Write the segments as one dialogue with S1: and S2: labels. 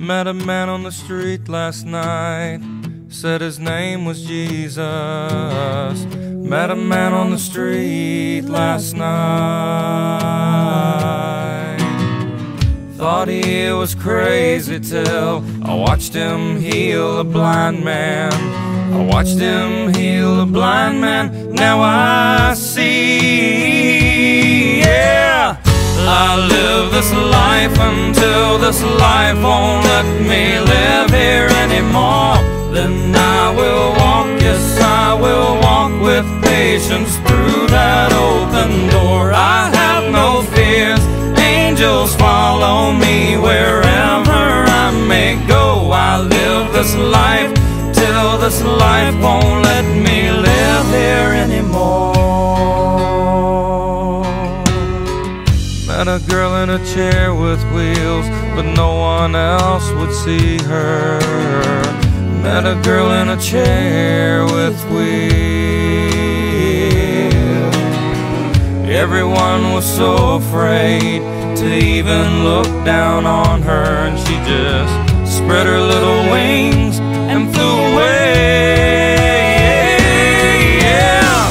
S1: Met a man on the street last night, said his name was Jesus. Met a man on the street last night. Thought he was crazy till I watched him heal a blind man. I watched him heal a blind man. Now I see, yeah. I live this life until this life won't let me live here anymore. Then I will walk, yes I will walk with patience through that open door. I have no fears, angels follow me wherever I may go. I live this life till this life won't let me live here anymore. Met a girl in a chair with wheels, but no one else would see her. Met a girl in a chair with wheels. Everyone was so afraid to even look down on her, and she just spread her little wings and flew away. Yeah,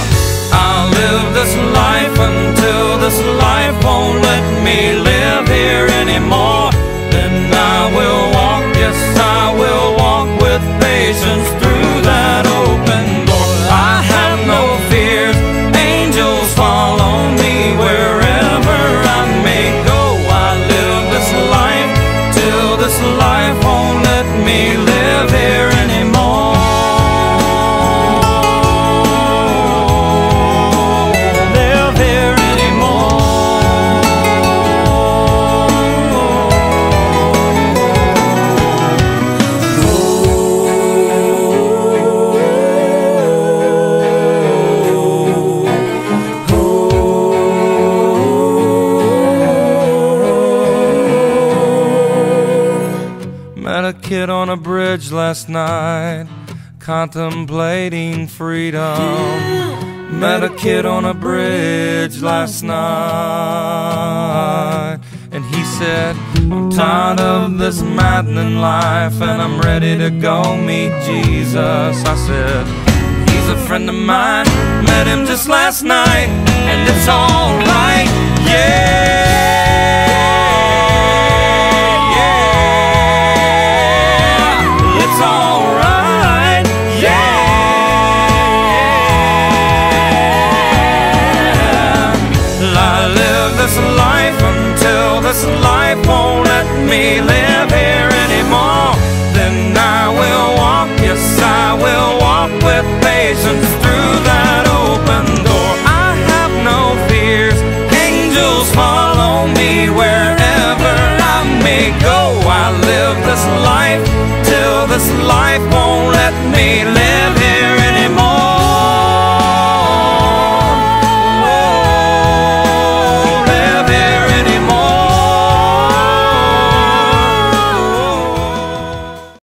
S1: I'll live this life until this life won't let me live here anymore. Then I will walk, yes I will walk with patience through that open door. I have no fears, angels follow me wherever I may go. I live this life till this life won't let me live here anymore. Live here anymore. Met a kid on a bridge last night, contemplating freedom. Met a kid on a bridge last night, and he said, I'm tired of this maddening life, and I'm ready to go meet Jesus. I said, he's a friend of mine, met him just last night, and it's alright, yeah.